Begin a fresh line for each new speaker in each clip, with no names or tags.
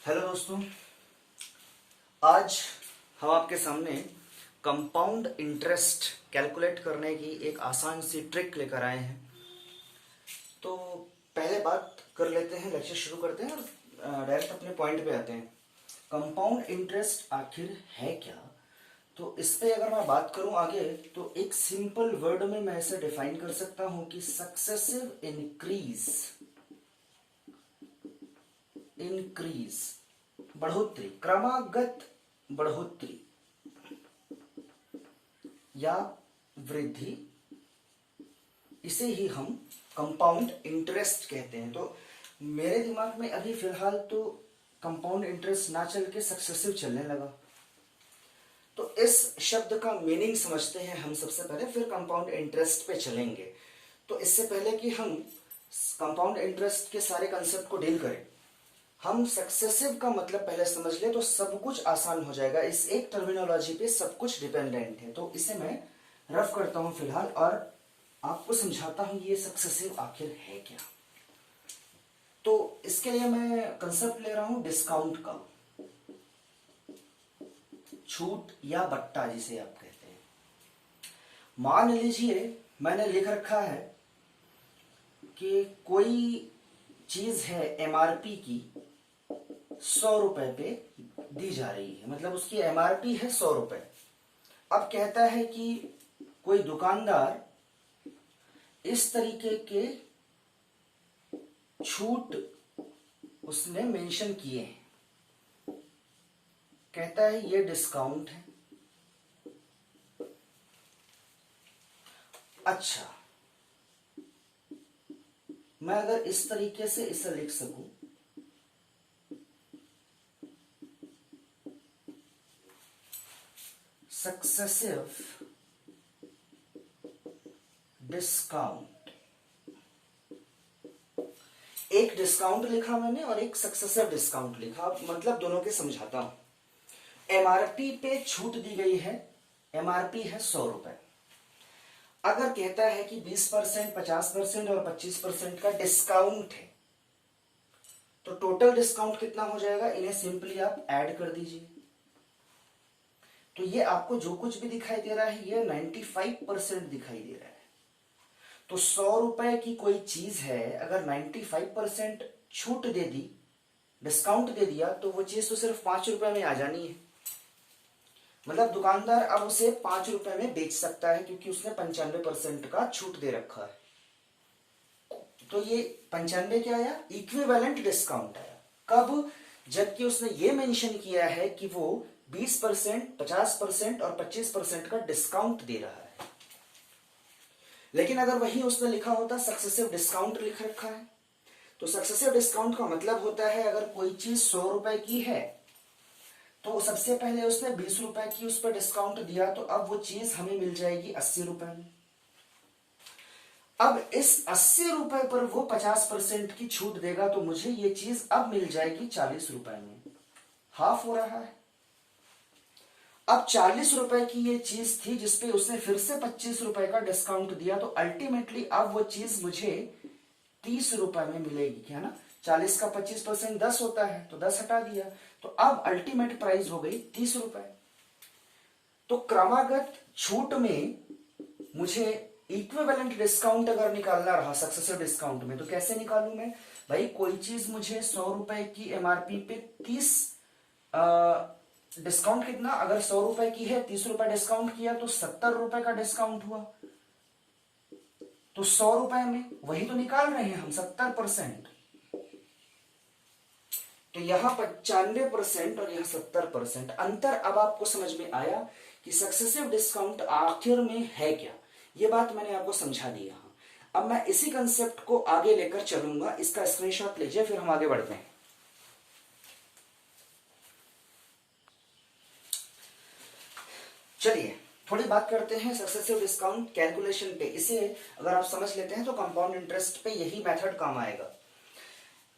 Hello दोस्तों, आज हम आपके सामने कंपाउंड इंटरेस्ट कैलकुलेट करने की एक आसान सी ट्रिक लेकर आए हैं। तो पहले बात कर लेते हैं, लेक्चर शुरू करते हैं और डायरेक्ट अपने पॉइंट पे आते हैं। कंपाउंड इंटरेस्ट आखिर है क्या? तो इस पे अगर मैं बात करूं आगे तो एक सिंपल वर्ड में मैं इसे डिफाइन कर सकता हूं कि सक्सेसिव इंक्रीज बढ़ोतरी, क्रमागत बढ़ोतरी या वृद्धि, इसे ही हम कंपाउंड इंटरेस्ट कहते हैं। तो मेरे दिमाग में अभी फिलहाल तो कंपाउंड इंटरेस्ट ना चल के सक्सेसिव चलने लगा। तो इस शब्द का मीनिंग समझते हैं हम सबसे पहले, फिर कंपाउंड इंटरेस्ट पे चलेंगे। तो इससे पहले कि हम कंपाउंड इंटरेस्ट के सारे कंसेप्ट को डील करें, हम सक्सेसिव का मतलब पहले समझ ले तो सब कुछ आसान हो जाएगा। इस एक टर्मिनोलॉजी पे सब कुछ डिपेंडेंट है। तो इसे मैं रफ करता हूं फिलहाल और आपको समझाता हूं ये सक्सेसिव आखिर है क्या। तो इसके लिए मैं कंसेप्ट ले रहा हूं डिस्काउंट का, छूट या बट्टा जिसे आप कहते हैं। मान लीजिए मैंने लिख रखा है कि कोई चीज है एमआरपी की 100 रुपए पे दी जा रही है, मतलब उसकी एमआरपी है 100 रुपए। अब कहता है कि कोई दुकानदार इस तरीके के छूट उसने मेंशन किए हैं, कहता है ये डिस्काउंट है। अच्छा, मैं अगर इस तरीके से इसे लिख सकूं, सक्सेसिव डिस्काउंट, एक डिस्काउंट लिखा मैंने और एक सक्सेसिव डिस्काउंट लिखा, मतलब दोनों के समझाता हूं। एमआरपी पे छूट दी गई है, एमआरपी है 100 रुपए। अगर कहता है कि 20%, 50% और 25% का डिस्काउंट है, तो टोटल डिस्काउंट कितना हो जाएगा, इन्हें सिंपली आप ऐड कर दीजिए। तो ये आपको जो कुछ भी दिखाई दे रहा है ये 95% दिखाई दे रहा है। तो 100 रुपए की कोई चीज है, अगर 95% छूट दे दी, डिस्काउंट दे दिया, तो वो चीज तो सिर्फ 5 रुपए में आ जानी है। मतलब दुकानदार अब उसे 5 रुपए में बेच सकता है क्योंकि उसने 95% का छूट दे रखा है। तो ये 95 क्या आया, इक्विवेलेंट डिस्काउंट आया। कब? जबकि उसने ये मेंशन किया है कि वो 20%, 50% और 25% का डिस्काउंट दे रहा है। लेकिन अगर वही उसने लिखा होता सक्सेसिव डिस्काउंट लिख रखा है, तो सक्सेसिव डिस्काउंट का मतलब होता है अगर कोई चीज 100 रुपए की है तो सबसे पहले उसने 20 रुपए की उस पर डिस्काउंट दिया, तो अब वो चीज हमें मिल जाएगी 80 रुपए में। अब इस 80 रुपए पर वो 50% की छूट देगा, तो मुझे ये चीज अब मिल जाएगी 40 रुपए में, हाफ हो रहा है। अब 40 रुपए की ये चीज थी जिसपे उसने फिर से 25 रुपए का डिस्काउंट दिया, तो अल्टीमेटली अब वो चीज मुझे 30 रुपए में मिलेगी, क्या ना। 40 का 25% 10 होता है, तो 10 हटा दिया, तो अब अल्टीमेट प्राइस हो गई 30 रुपए। तो क्रमागत छूट में मुझे इक्विवेलेंट डिस्काउंट अगर निकालना रहा सक्सेसिव डिस्काउंट में, तो कैसे निकालूं मैं? भाई कोई चीज मुझे 100 रुपए की एमआरपी पे 30 डिस्काउंट कितना, अगर 100 रुपए की है, 30 रुपए डिस्काउंट किया तो 70 रुपए का डिस्काउंट हुआ। तो 100 रुपए में वही तो निकाल रहे हैं हम, 70%। तो यहां 95% और यहां 70%। अंतर अब आपको समझ में आया कि सक्सेसिव डिस्काउंट आखिर में है क्या। यह बात मैंने आपको समझा दी। यहां अब मैं इसी कंसेप्ट को आगे लेकर चलूंगा। इसका स्क्रीनशॉट लीजिए, फिर हम आगे बढ़ते हैं। चलिए थोड़ी बात करते हैं सक्सेसिव डिस्काउंट कैलकुलेशन पे। इसे अगर आप समझ लेते हैं तो कंपाउंड इंटरेस्ट पे यही मेथड काम आएगा।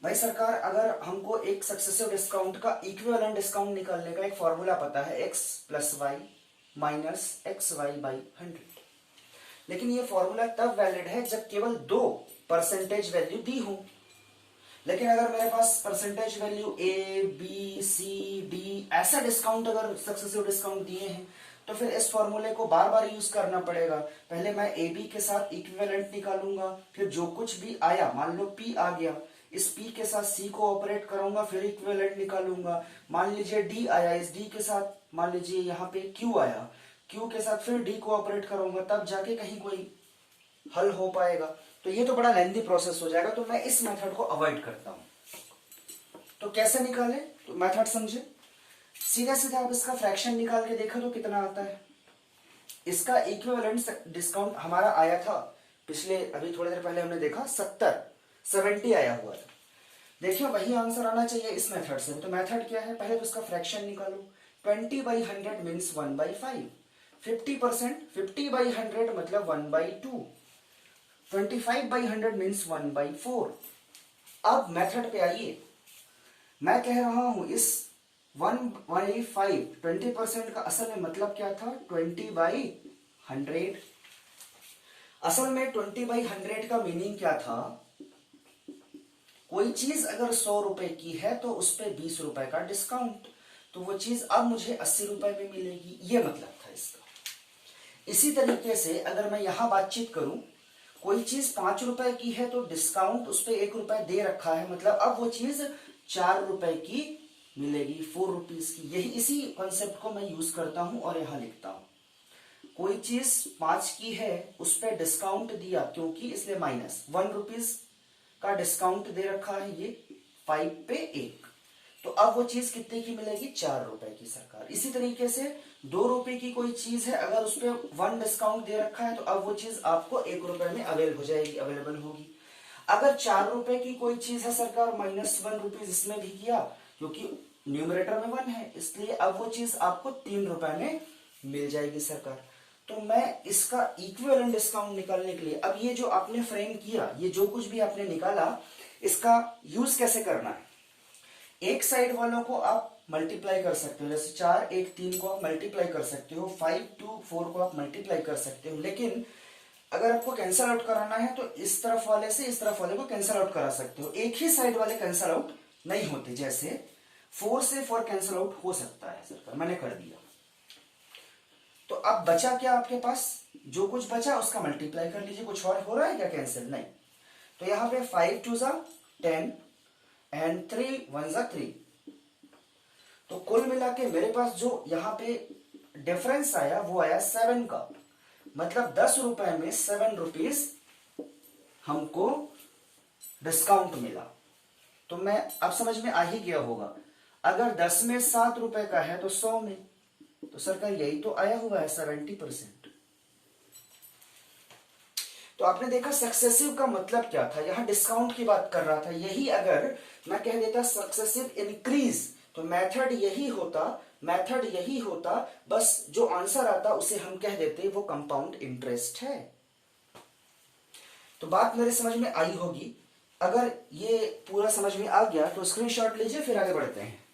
भाई सरकार, अगर हमको एक सक्सेसिव डिस्काउंट का इक्विवेलेंट डिस्काउंट निकालने का एक फॉर्मूला पता है, x plus Y minus X Y by 100, लेकिन ये फॉर्मूला तब वैलिड है जब केवल 2 परसेंटेज वैल्यू दी हो। लेकिन अगर मेरे पास percentage value A B C D ऐसा डिस्काउंट अगर सक्सेसिव डिस्काउंट दिए हैं तो फिर इस फॉर्मूले को बार बार यूज करना पड़ेगा। पहले मैं ए बी के साथ इक्विवेलेंट निकालूंगा, फिर जो कुछ भी आया, मान लो पी आ गया, इस पी के साथ सी को ऑपरेट करूंगा, फिर इक्विवेलेंट निकालूंगा। मान लीजिए डी आया, इस डी के साथ मान लीजिए यहाँ पे क्यू आया, क्यू के साथ फिर डी को ऑपरेट करूंगा, तब जाके कहीं कोई हल हो पाएगा। तो ये तो बड़ा लेंथी प्रोसेस हो जाएगा, तो मैं इस मेथड को अवॉइड करता हूं। तो कैसे निकालें, तो मेथड समझे। सीधा सीधा आप इसका फ्रैक्शन निकाल के देखो तो कितना आता है। इसका इक्विवेलेंट डिस्काउंट हमारा आया था पिछले, अभी थोड़ी देर पहले हमने देखा 70 आया हुआ था। देखिए वही आंसर आना चाहिए इस मेथड से। तो मेथड क्या है, पहले तो इसका फ्रैक्शन निकालो। 20/100 मीन्स 1/5। 50%, 50/100 मतलब 1/2। 25/100 मीन्स 1/4। अब मेथड पे आइए, मैं कह रहा हूं इस 1/5 20% का असल में मतलब क्या था, 20/100। असल में 20/100 का मीनिंग क्या था, कोई चीज अगर 100 रुपए की है तो उस पर 20 रुपए का डिस्काउंट, तो वो चीज अब मुझे 80 रुपए में मिलेगी, ये मतलब था इसका। इसी तरीके से अगर मैं यहां बातचीत करूं, कोई चीज 5 रुपए की है तो डिस्काउंट उस पर 1 रुपए दे रखा है, मतलब अब वो चीज 4 रुपए की मिलेगी, 4 रुपीज की। यही इसी कॉन्सेप्ट को मैं यूज करता हूं और यहां लिखता हूं। कोई चीज 5 की है, उस पर डिस्काउंट दिया क्योंकि इसलिए माइनस 1 रुपीज का डिस्काउंट दे रखा है, ये 5 पे 1, तो अब वो चीज कितने की मिलेगी, 4 रुपए की सरकार। इसी तरीके से 2 रुपए की कोई चीज है, अगर उस पर 1 डिस्काउंट दे रखा है तो अब वो चीज आपको 1 रुपए में अवेलेबल होगी। अगर 4 रुपए की कोई चीज है सरकार, -1 रुपीज इसमें भी किया क्योंकि न्यूमरेटर में 1 है, इसलिए अब वो चीज आपको 3 रुपए में मिल जाएगी सरकार। तो मैं इसका इक्विवेलेंट डिस्काउंट निकालने के लिए, अब ये जो आपने फ्रेम किया, ये जो कुछ भी आपने निकाला, इसका यूज कैसे करना है। एक साइड वालों को आप मल्टीप्लाई कर सकते हो, जैसे 4 1 3 को आप मल्टीप्लाई कर सकते हो, 5 2 4 को आप मल्टीप्लाई कर सकते हो। लेकिन अगर आपको कैंसल आउट कराना है तो इस तरफ वाले से इस तरफ वाले को कैंसल आउट करा सकते हो, एक ही साइड वाले कैंसल आउट नहीं होते। जैसे 4 से 4 कैंसल आउट हो सकता है सरकार, मैंने कर दिया। तो अब बचा क्या आपके पास, जो कुछ बचा उसका मल्टीप्लाई कर लीजिए। कुछ और हो रहा है क्या कैंसिल, नहीं। तो यहां पे 5 2 ज़ा 10 एंड 3 1 ज़ा 3, तो कुल मिला के मेरे पास जो यहां पे डिफरेंस आया वो आया 7 का, मतलब 10 रुपए में 7 रुपीज हमको डिस्काउंट मिला। तो मैं अब समझ में आ ही गया होगा, अगर 10 में 7 रुपए का है तो 100 में, तो सरकार यही तो आया हुआ है 70%। तो आपने देखा सक्सेसिव का मतलब क्या था, यहां डिस्काउंट की बात कर रहा था। यही अगर मैं कह देता सक्सेसिव इंक्रीज तो मेथड यही होता, बस जो आंसर आता उसे हम कह देते वो कंपाउंड इंटरेस्ट है। तो बात मेरे समझ में आई होगी। अगर ये पूरा समझ में आ गया तो स्क्रीनशॉट लीजिए, फिर आगे बढ़ते हैं।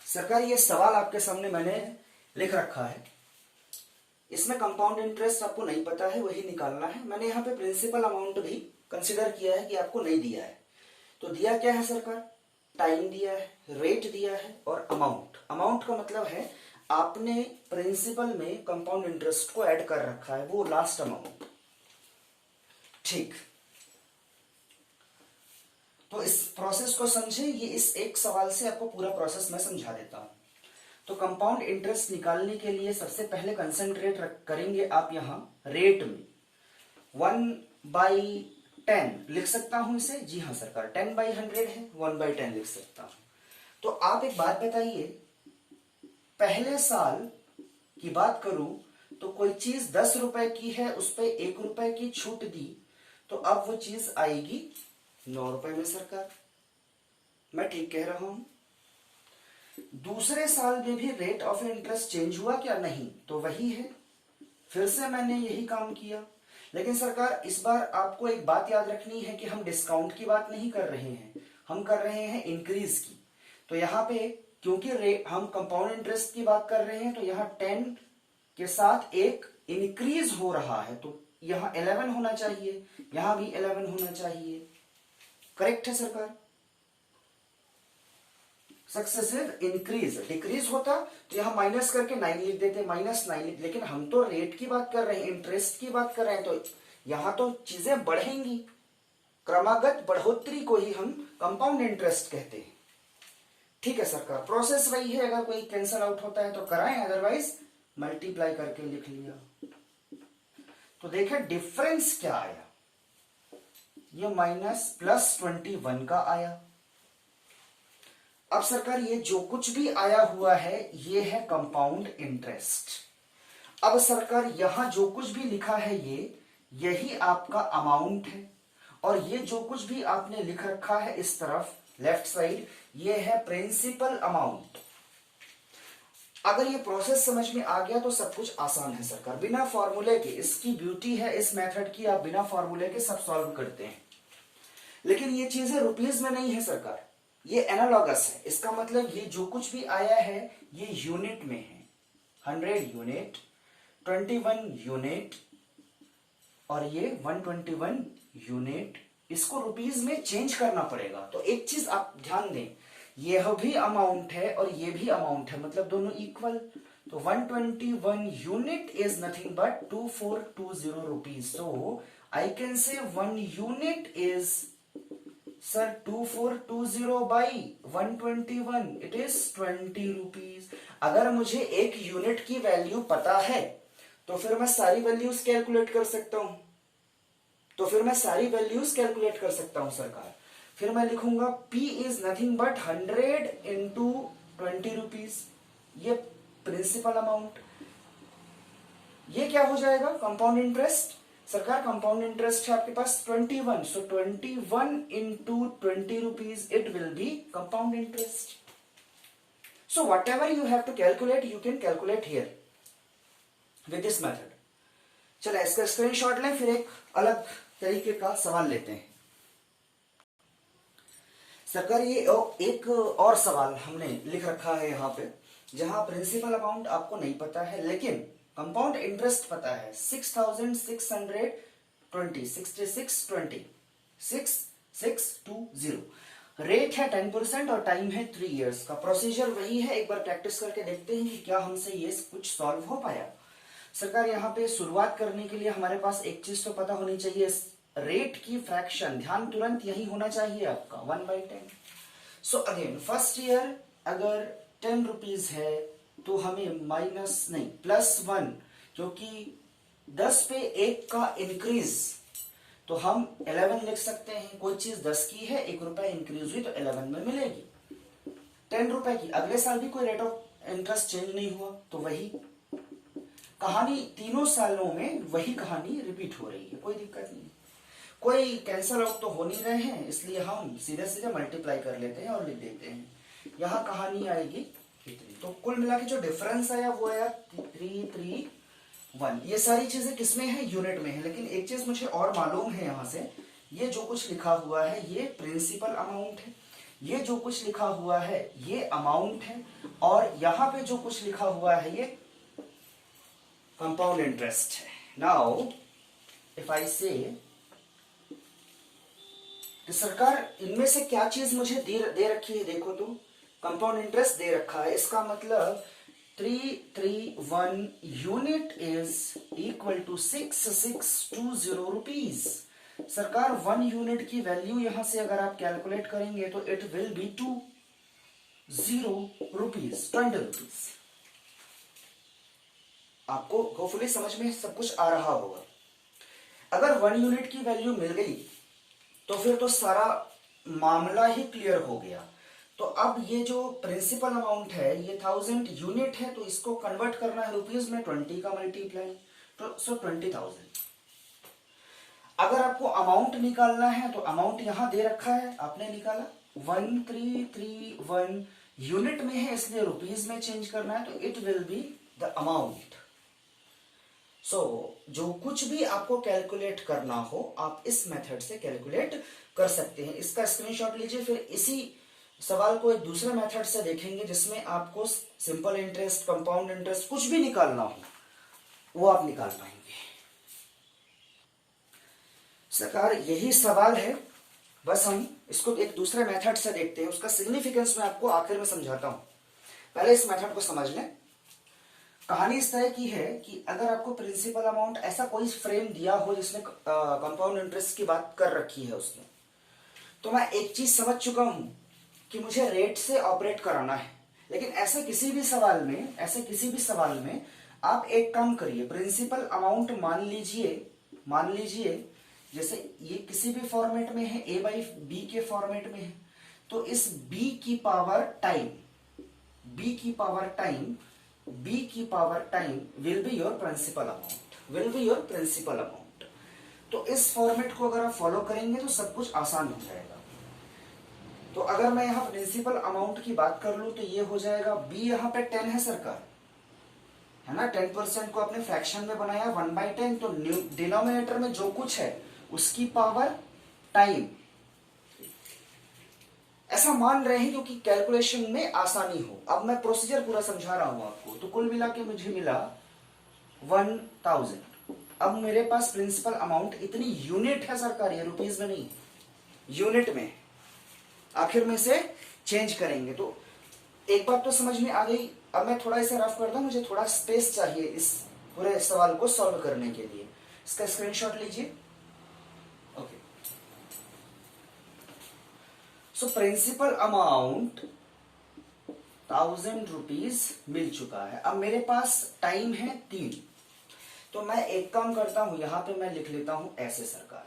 सरकार ये सवाल आपके सामने मैंने लिख रखा है, इसमें कंपाउंड इंटरेस्ट आपको नहीं पता है, वही निकालना है। मैंने यहाँ पे प्रिंसिपल अमाउंट भी कंसिडर किया है कि आपको नहीं दिया है। तो दिया क्या है सरकार, टाइम दिया है, रेट दिया है और अमाउंट। अमाउंट का मतलब है आपने प्रिंसिपल में कंपाउंड इंटरेस्ट को ऐड कर रखा है, वो लास्ट अमाउंट। ठीक, तो इस प्रोसेस को समझे, ये इस एक सवाल से आपको पूरा प्रोसेस मैं समझा देता हूं। तो कंपाउंड इंटरेस्ट निकालने के लिए सबसे पहले कंसंट्रेट करेंगे आप यहां रेट में। 1/10 लिख सकता हूं इसे, जी हां सरकार 10/100 है, 1/10 लिख सकता हूं। तो आप एक बात बताइए, पहले साल की बात करूं तो कोई चीज 10 रुपए की है, उस पर 1 रुपए की छूट दी, तो अब वो चीज आएगी 9 रुपए में सरकार। मैं ठीक कह रहा हूं। दूसरे साल में भी रेट ऑफ इंटरेस्ट चेंज हुआ क्या, नहीं, तो वही है, फिर से मैंने यही काम किया। लेकिन सरकार इस बार आपको एक बात याद रखनी है कि हम डिस्काउंट की बात नहीं कर रहे हैं, हम कर रहे हैं इंक्रीज की। तो यहां पे क्योंकि हम कंपाउंड इंटरेस्ट की बात कर रहे हैं, तो यहां 10 के साथ एक इंक्रीज हो रहा है, तो यहाँ 11 होना चाहिए, यहाँ भी 11 होना चाहिए। करेक्ट है सरकार। सक्सेसिव इंक्रीज, डिक्रीज होता तो यहां माइनस करके 9 लिख देते, -9 लिख, लेकिन हम तो रेट की बात कर रहे हैं, इंटरेस्ट की बात कर रहे हैं, तो यहां तो चीजें बढ़ेंगी। क्रमागत बढ़ोतरी को ही हम कंपाउंड इंटरेस्ट कहते हैं। ठीक है सरकार, प्रोसेस वही है, अगर कोई कैंसल आउट होता है तो कराएं, अदरवाइज मल्टीप्लाई करके लिख लिया। तो देखें डिफरेंस क्या आया, ये -+21 का आया। अब सरकार ये जो कुछ भी आया हुआ है ये है कंपाउंड इंटरेस्ट। अब सरकार यहां जो कुछ भी लिखा है यही आपका अमाउंट है, और ये जो कुछ भी आपने लिख रखा है इस तरफ लेफ्ट साइड ये है प्रिंसिपल अमाउंट। अगर ये प्रोसेस समझ में आ गया तो सब कुछ आसान है सरकार, बिना फॉर्मूले के। इसकी ब्यूटी है इस मेथड की, आप बिना फॉर्मूले के सब सॉल्व करते हैं। लेकिन ये चीजें रुपीज में नहीं है सरकार, ये एनालॉगस है। इसका मतलब ये जो कुछ भी आया है ये यूनिट में है। 100 यूनिट, 21 यूनिट और ये 121 यूनिट, इसको रुपीज में चेंज करना पड़ेगा। तो एक चीज आप ध्यान दें, यह भी अमाउंट है और ये भी अमाउंट है, मतलब दोनों इक्वल। तो 121 unit is nothing but 2420 rupees. So I can say 1 unit is sir 2420 by 121, it is 20 rupees. अगर मुझे एक यूनिट की वैल्यू पता है तो फिर मैं सारी वैल्यूज कैलकुलेट कर सकता हूं, सरकार। फिर मैं लिखूंगा P is nothing but 100 into 20 rupees, ये प्रिंसिपल अमाउंट। ये क्या हो जाएगा, कंपाउंड इंटरेस्ट। सरकार कंपाउंड इंटरेस्ट है आपके पास 21, so 21 into 20 rupees it will be compound interest. So whatever you have to calculate you can calculate here with this method. चलो इसका स्क्रीनशॉट लें, फिर एक अलग तरीके का सवाल लेते हैं। सरकार ये एक और सवाल हमने लिख रखा है यहाँ पे, जहां प्रिंसिपल अमाउंट आपको नहीं पता है लेकिन कंपाउंड इंटरेस्ट पता है। 6620 रेट है 10% और टाइम है 3 इयर्स का। प्रोसीजर वही है, एक बार प्रैक्टिस करके देखते हैं कि क्या हमसे ये कुछ सॉल्व हो पाया। सरकार यहाँ पे शुरुआत करने के लिए हमारे पास एक चीज तो पता होनी चाहिए, रेट की फ्रैक्शन। ध्यान तुरंत यही होना चाहिए आपका 1/10। सो अगेन फर्स्ट ईयर अगर 10 रुपीज है तो हमें +1, क्योंकि 10 पे 1 का इंक्रीज तो हम 11 लिख सकते हैं। कोई चीज 10 की है, 1 रुपए इंक्रीज हुई तो 11 में मिलेगी। 10 रुपए की अगले साल भी कोई रेट ऑफ इंटरेस्ट चेंज नहीं हुआ तो वही कहानी, तीनों सालों में वही कहानी रिपीट हो रही है, कोई दिक्कत नहीं। कोई कैंसल आउट तो हो नहीं रहे हैं, इसलिए हम सीधे सीधे मल्टीप्लाई कर लेते हैं और लिख देते हैं। यहां कहानी आएगी कितनी, तो कुल मिला के जो डिफरेंस आया वो आया 331। ये सारी चीजें किसमें है, यूनिट में है। लेकिन एक चीज मुझे और मालूम है, यहां से ये जो कुछ लिखा हुआ है ये प्रिंसिपल अमाउंट है, ये जो कुछ लिखा हुआ है ये अमाउंट है, और यहां पे जो कुछ लिखा हुआ है ये कंपाउंड इंटरेस्ट है। नाउ इफ आई से तो सरकार इनमें से क्या चीज मुझे दे रखी है, देखो तो कंपाउंड इंटरेस्ट दे रखा है। इसका मतलब 331 unit is equal to 6620 rupees. सरकार 1 यूनिट की वैल्यू यहां से अगर आप कैलकुलेट करेंगे तो it will B 20 rupees, 20 rupees. आपको होपफुली समझ में सब कुछ आ रहा होगा। अगर 1 यूनिट की वैल्यू मिल गई तो फिर तो सारा मामला ही क्लियर हो गया। तो अब ये जो प्रिंसिपल अमाउंट है ये 1000 यूनिट है, तो इसको कन्वर्ट करना है रुपीज में, 20 का मल्टीप्लाई, तो सो 20,000। अगर आपको अमाउंट निकालना है तो अमाउंट यहां दे रखा है, आपने निकाला 1331 यूनिट में है इसलिए रुपीज में चेंज करना है, तो it will be the amount. So जो कुछ भी आपको कैलकुलेट करना हो आप इस मेथड से कैलकुलेट कर सकते हैं। इसका स्क्रीनशॉट लीजिए, फिर इसी सवाल को एक दूसरे मेथड से देखेंगे जिसमें आपको सिंपल इंटरेस्ट, कंपाउंड इंटरेस्ट कुछ भी निकालना हो वो आप निकाल पाएंगे। सरकार यही सवाल है, बस हम इसको एक दूसरे मेथड से देखते हैं। उसका सिग्निफिकेंस मैं आपको आखिर में समझाता हूं, पहले इस मेथड को समझ लें। कहानी इस तरह की है कि अगर आपको प्रिंसिपल अमाउंट ऐसा कोई फ्रेम दिया हो जिसमें कंपाउंड इंटरेस्ट की बात कर रखी है उसने, तो मैं एक चीज समझ चुका हूं कि मुझे रेट से ऑपरेट कराना है। लेकिन ऐसे किसी भी सवाल में आप एक काम करिए, प्रिंसिपल अमाउंट मान लीजिए जैसे ये किसी भी फॉर्मेट में है, a बाई बी के फॉर्मेट में है, तो इस b की power time will be your principal amount. तो इस फॉर्मेट को अगर आप फॉलो करेंगे तो सब कुछ आसान हो जाएगा। तो अगर मैं यहां प्रिंसिपल अमाउंट की बात कर लूं तो ये हो जाएगा b, यहां पे 10 है सरकार, है ना। 10% को अपने फ्रैक्शन में बनाया 1/10, तो डिनोमिनेटर में जो कुछ है उसकी पावर टाइम, ऐसा मान रहे हैं क्योंकि कैलकुलेशन में आसानी हो। अब मैं प्रोसीजर पूरा समझा रहा हूं आपको। तो कुल मिला के मुझे मिला 1000। अब मेरे पास प्रिंसिपल अमाउंट इतनी यूनिट है सरकार, ये रुपीज में नहीं, यूनिट में। आखिर में से चेंज करेंगे तो एक बात तो समझ में आ गई। अब मैं थोड़ा इसे रफ कर दूं, मुझे थोड़ा स्पेस चाहिए इस पूरे सवाल को सॉल्व करने के लिए। इसका स्क्रीनशॉट लीजिए। Okay, so principal amount 1000 rupees मिल चुका है। अब मेरे पास टाइम है 3, तो मैं एक काम करता हूं, यहां पे मैं लिख लेता हूं ऐसे सरकार,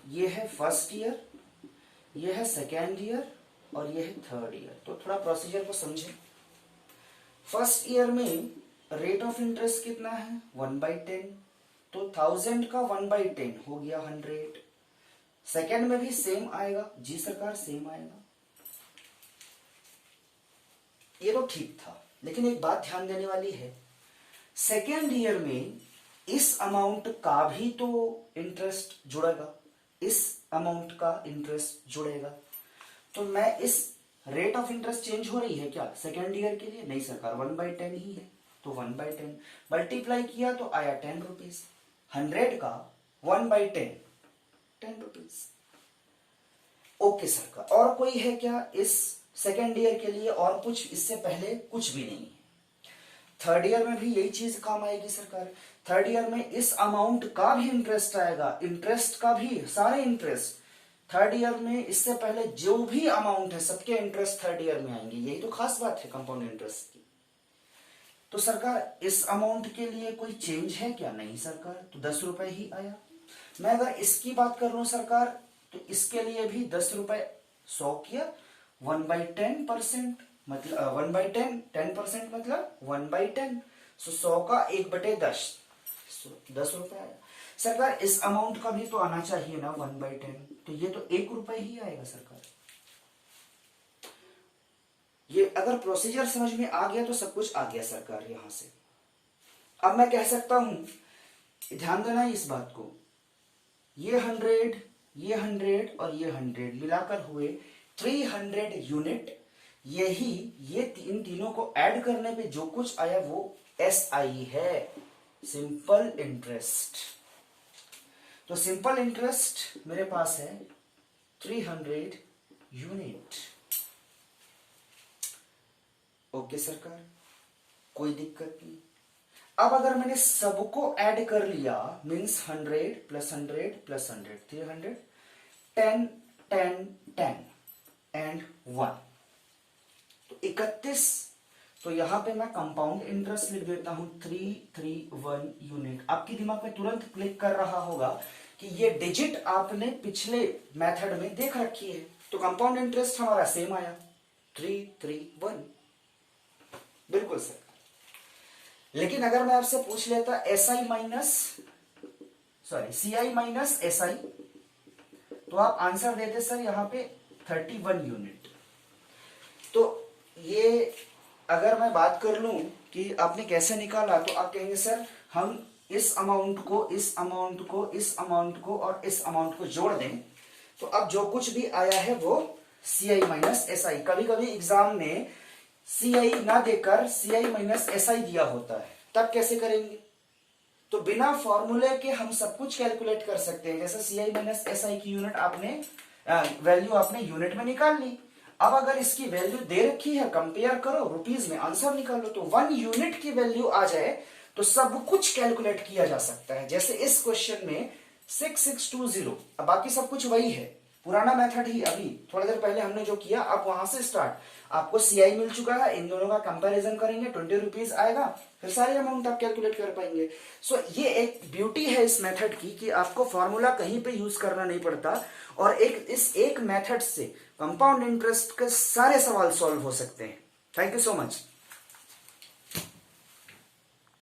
ये है फर्स्ट ईयर, ये है सेकेंड ईयर और ये है थर्ड ईयर। तो थोड़ा प्रोसीजर को समझें। फर्स्ट ईयर में रेट ऑफ इंटरेस्ट कितना है 1/10, तो 1000 का 1/10 हो गया 100। सेकेंड में भी सेम आएगा जी सरकार, सेम आएगा। ये तो ठीक था, लेकिन एक बात ध्यान देने वाली है, सेकेंड ईयर में इस अमाउंट का भी तो इंटरेस्ट जुड़ेगा, इस अमाउंट का इंटरेस्ट जुड़ेगा। तो मैं इस रेट ऑफ इंटरेस्ट चेंज हो रही है क्या सेकेंड ईयर के लिए? नहीं सरकार, 1/10 ही है, तो 1/10 मल्टीप्लाई किया तो आया 10 रुपीज। 100 का 1/10 10 रुपीज। ओके सरकार, और कोई है क्या इस सेकेंड ईयर के लिए? और कुछ इससे पहले कुछ भी नहीं है। थर्ड ईयर में भी यही चीज काम आएगी सरकार। थर्ड ईयर में इस अमाउंट का भी इंटरेस्ट आएगा, इंटरेस्ट का भी, सारे इंटरेस्ट थर्ड ईयर में। इससे पहले जो भी अमाउंट है सबके इंटरेस्ट थर्ड ईयर में आएंगे। यही तो खास बात है कंपाउंड इंटरेस्ट की। तो सरकार इस अमाउंट के लिए कोई चेंज है क्या? नहीं सरकार, तो 10 रुपए ही आया। मैं अगर इसकी बात कर रहा हूं सरकार, तो इसके लिए भी 10 रुपए 100 किया 1/10%, मतलब 1/10 10% मतलब 1/10, सो 100 का 1/10 10 रुपए आया। सरकार इस अमाउंट का भी तो आना चाहिए ना 1/10, तो ये तो 1 रुपए ही आएगा सरकार। ये अगर प्रोसीजर समझ में आ गया तो सब कुछ आ गया सरकार यहां से। अब मैं कह सकता हूं, ध्यान देना इस बात को, ये 100 और ये 100 मिलाकर हुए 300 यूनिट। यही ये इन तीनों को ऐड करने पे जो कुछ आया वो SI है, सिंपल इंटरेस्ट। तो सिंपल इंटरेस्ट मेरे पास है 300 यूनिट। ओके सरकार, कोई दिक्कत नहीं। अब अगर मैंने सबको ऐड कर लिया, मींस 100 + 100 + 100 300, 10 10 10 एंड 1, तो 31। तो यहां पे मैं कंपाउंड इंटरेस्ट लिख देता हूं 331 यूनिट। आपके दिमाग में तुरंत क्लिक कर रहा होगा कि ये डिजिट आपने पिछले मेथड में देख रखी है, तो कंपाउंड इंटरेस्ट हमारा सेम आया 331। बिल्कुल सर। लेकिन अगर मैं आपसे पूछ लेता CI माइनस SI, तो आप आंसर देते सर यहां पे 31 यूनिट। तो ये अगर मैं बात कर लूं कि आपने कैसे निकाला, तो आप कहेंगे सर हम इस अमाउंट को, इस अमाउंट को, इस अमाउंट को और इस अमाउंट को जोड़ दें, तो अब जो कुछ भी आया है वो CI माइनस SI। कभी कभी एग्जाम में CI ना देकर CI माइनस SI दिया होता है, तब कैसे करेंगे? तो बिना फॉर्मूले के हम सब कुछ कैलकुलेट कर सकते हैं। जैसे CI माइनस SI की यूनिट आपने वैल्यू आपने यूनिट में निकाल ली। अब अगर इसकी वैल्यू दे रखी है, कंपेयर करो, रुपीज में आंसर निकालो, तो 1 यूनिट की वैल्यू आ जाए तो सब कुछ कैलकुलेट किया जा सकता है। जैसे इस क्वेश्चन में 6620, अब बाकी सब कुछ वही है, पुराना मेथड ही, अभी थोड़ी देर पहले हमने जो किया अब वहां से स्टार्ट। आपको CI मिल चुका है, इन दोनों का कंपैरिजन करेंगे, 20 रुपीज आएगा, फिर सारे अमाउंट आप कैलकुलेट कर पाएंगे। सो ये एक ब्यूटी है इस मेथड की कि आपको फॉर्मूला कहीं पे यूज करना नहीं पड़ता, और इस एक मेथड से कंपाउंड इंटरेस्ट के सारे सवाल सॉल्व हो सकते हैं। Thank you so much.